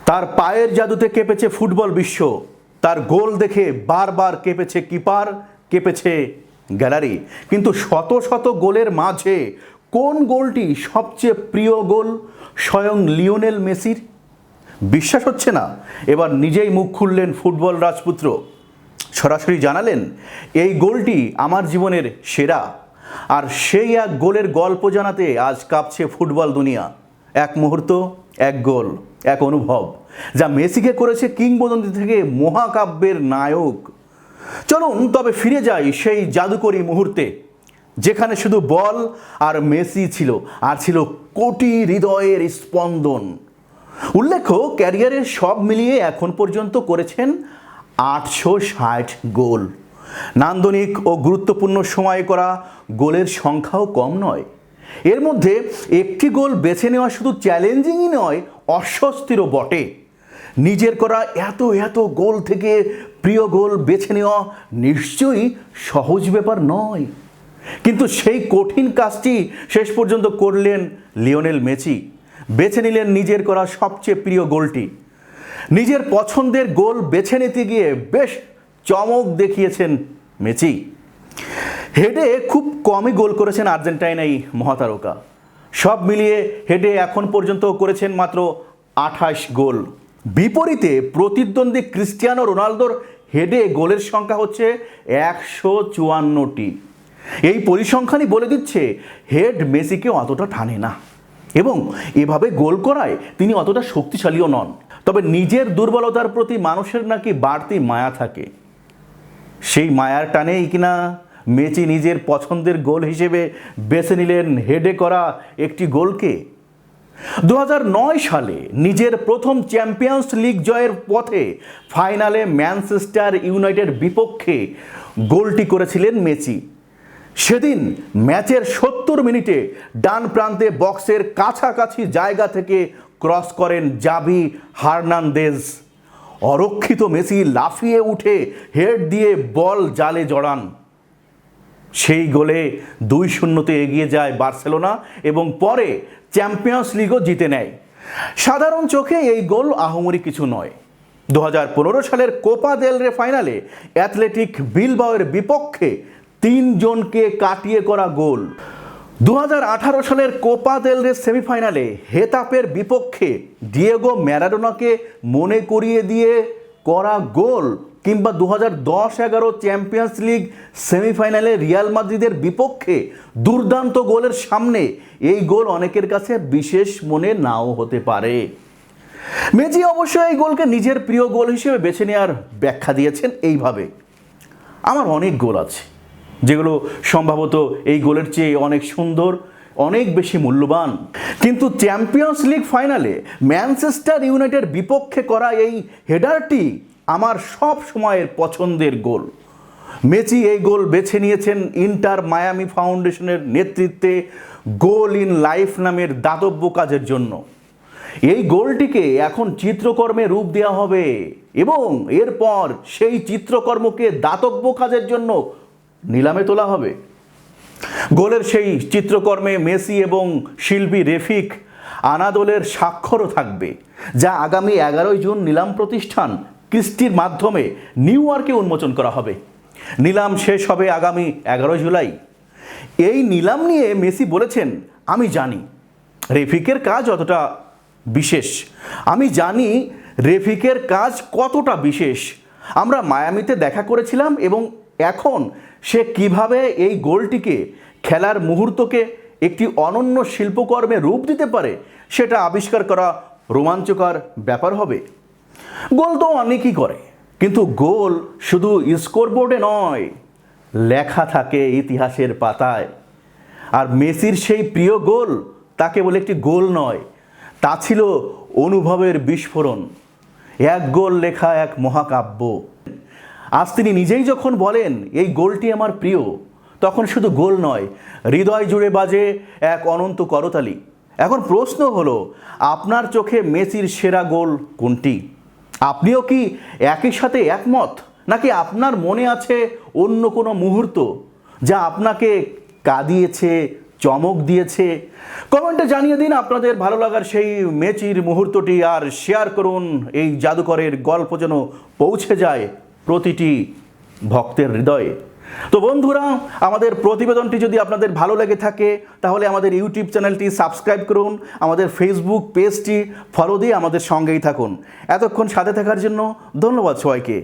তার পায়ের জাদুতে কেঁপেছে ফুটবল বিশ্ব, তার গোল দেখে বারবার কেঁপেছে কিপার, কেঁপেছে গ্যালারি। কিন্তু শত শত গোলের মাঝে কোন গোলটি সবচেয়ে প্রিয় গোল স্বয়ং লিওনেল মেসির? বিশ্বাস হচ্ছে না? এবার নিজেই মুখ খুললেন ফুটবল রাজপুত্র, সরাসরি জানালেন এই গোলটি আমার জীবনের সেরা। আর সেই এক গোলের গল্প জানাতে আজ কাঁপছে ফুটবল দুনিয়া। এক মুহূর্ত, এক গোল, এক অনুভব, যা মেসিকে করেছে কিংবদন্তি থেকে মহাকাব্যের নায়ক। চলুন তবে ফিরে যাই সেই জাদুকরী মুহূর্তে, যেখানে শুধু বল আর মেসি ছিল, আর ছিল কোটি হৃদয়ের স্পন্দন। উল্লেখ্য, ক্যারিয়ারের সব মিলিয়ে এখন পর্যন্ত করেছেন 860 গোল। নান্দনিক ও গুরুত্বপূর্ণ সময়ে করা গোলের সংখ্যাও কম নয়। এর মধ্যে একটি গোল বেছে নেওয়া শুধু চ্যালেঞ্জিংই নয়, অস্বস্তিরও বটে। নিজের করা এত এত গোল থেকে প্রিয় গোল বেছে নেওয়া নিশ্চয়ই সহজ ব্যাপার নয়। কিন্তু সেই কঠিন কাজটি শেষ পর্যন্ত করলেন লিওনেল মেসি। বেছে নিলেন নিজের করা সবচেয়ে প্রিয় গোলটি। নিজের পছন্দের গোল বেছে নিতে গিয়ে বেশ চমক দেখিয়েছেন মেসি। হেডে খুব কমই গোল করেছেন আর্জেন্টাইন এই মহাতারকা। সব মিলিয়ে হেডে এখন পর্যন্ত করেছেন মাত্র 28 গোল। বিপরীতে প্রতিদ্বন্দ্বী ক্রিস্টিয়ানো রোনালদোর হেডে গোলের সংখ্যা হচ্ছে 154টি। এই পরিসংখ্যানই বলে দিচ্ছে হেড মেসিকে অতটা টানে না, এবং এভাবে গোল করায় তিনি অতটা শক্তিশালীও নন। তবে নিজের দুর্বলতার প্রতি মানুষের নাকি বাড়তি মায়া থাকে। সেই মায়ার টানেই কিনা মেসি নিজের পছন্দের গোল হিসেবে বেছে নিলেন হেডে করা একটি গোলকে। 2009 সালে নিজের প্রথম চ্যাম্পিয়ন্স লিগ জয়ের পথে ফাইনালে ম্যানচেস্টার ইউনাইটেড বিপক্ষে গোলটি করেছিলেন মেসি। সেদিন ম্যাচের 70 মিনিটে ডান প্রান্তে বক্সের কাছাকাছি জায়গা থেকে ক্রস করেন জাভি হার্নান্দেজ। অরক্ষিত মেসি লাফিয়ে উঠে হেড দিয়ে বল জালে জড়ান। সেই গোলে 2-0-তে এগিয়ে যায় বার্সেলোনা এবং পরে চ্যাম্পিয়ন্স লিগও জিতে নেয়। সাধারণ চোখে এই গোল আহামরি কিছু নয়। 2015 সালের কোপা দেল রে ফাইনালে অ্যাথলেটিক বিলবাওয়ের বিপক্ষে 3 জনকে কাটিয়ে করা গোল। 2018 সালের কোপা দেল রে সেমিফাইনালে হেতাফের বিপক্ষে ডিয়েগো ম্যারাডোনাকে মনে করিয়ে দিয়ে করা গোল, কিংবা 2010-11 চ্যাম্পিয়ন্স লিগ সেমিফাইনালে রিয়াল মাদ্রিদের বিপক্ষে দুর্দান্ত গোলের সামনে এই গোল অনেকের কাছে বিশেষ মনে নাও হতে পারে। মেসি অবশ্য এই গোলকে নিজের প্রিয় গোল হিসেবে বেছে নেওয়ার ব্যাখ্যা দিয়েছেন এইভাবে: আমার অনেক গোল আছে যেগুলো সম্ভবত এই গোলের চেয়ে অনেক সুন্দর, অনেক বেশি মূল্যবান, কিন্তু চ্যাম্পিয়ন্স লিগ ফাইনালে ম্যানচেস্টার ইউনাইটেড বিপক্ষে করা এই হেডারটি আমার সব সময়ের পছন্দের গোল। মেসি এই গোল বেছে নিয়েছেন ইন্টার মায়ামি ফাউন্ডেশনের নেতৃত্বে গোল ইন লাইফ নামের দাতব্য কাজের জন্য। এই গোলটিকে এখন চিত্রকর্মে রূপ দেওয়া হবে এবং এরপর সেই চিত্রকর্মকে দাতব্য কাজের জন্য নিলামে তোলা হবে। গোলের সেই চিত্রকর্মে মেসি এবং শিল্পী রেফিক আনাদোলের স্বাক্ষরও থাকবে, যা আগামী 11 জুন নিলাম প্রতিষ্ঠান ক্রিস্টির মাধ্যমে নিউ ইয়র্কে উন্মোচন করা হবে। নিলাম শেষ হবে আগামী 11 জুলাই। এই নিলাম নিয়ে মেসি বলেছেন, আমি জানি রেফিকের কাজ অতটা বিশেষ, আমি জানি রেফিকের কাজ কতটা বিশেষ। আমরা মায়ামিতে দেখা করেছিলাম এবং এখন সে কিভাবে এই গোলটিকে, খেলার মুহূর্তকে একটি অনন্য শিল্পকর্মে রূপ দিতে পারে সেটা আবিষ্কার করা রোমাঞ্চকর ব্যাপার হবে। গোল তো অনেকেই করে, কিন্তু গোল শুধু স্কোরবোর্ডে নয়, লেখা থাকে ইতিহাসের পাতায়। আর মেসির সেই প্রিয় গোল তাকে বলে একটি গোল নয়, তা ছিল অনুভবের বিস্ফোরণ। এক গোল লেখা এক মহাকাব্য। আজ তিনি নিজেই যখন বলেন এই গোলটি আমার প্রিয়, তখন শুধু গোল নয়, হৃদয় জুড়ে বাজে এক অনন্ত করতালি। এখন প্রশ্ন হলো, আপনার চোখে মেসির সেরা গোল কোনটি? আপনিও কি একই সাথে একমত, নাকি আপনার মনে আছে অন্য কোনো মুহূর্ত যা আপনাকে কাঁদিয়েছে, চমক দিয়েছে? কমেন্টে জানিয়ে দিন আপনাদের ভালো লাগার সেই ম্যাচের মুহূর্তটি, আর শেয়ার করুন এই জাদুকরের গল্প যেন পৌঁছে যায় প্রতিটি ভক্তের হৃদয়ে। তো বন্ধুরা, আমাদের প্রতিবেদনটি যদি আপনাদের ভালো লেগে থাকে তাহলে আমাদের ইউটিউব চ্যানেলটি সাবস্ক্রাইব করুন, আমাদের ফেসবুক পেজটি ফলো দিয়ে আমাদের সঙ্গেই থাকুন। এতক্ষণ সাথে থাকার জন্য ধন্যবাদ সবাইকে।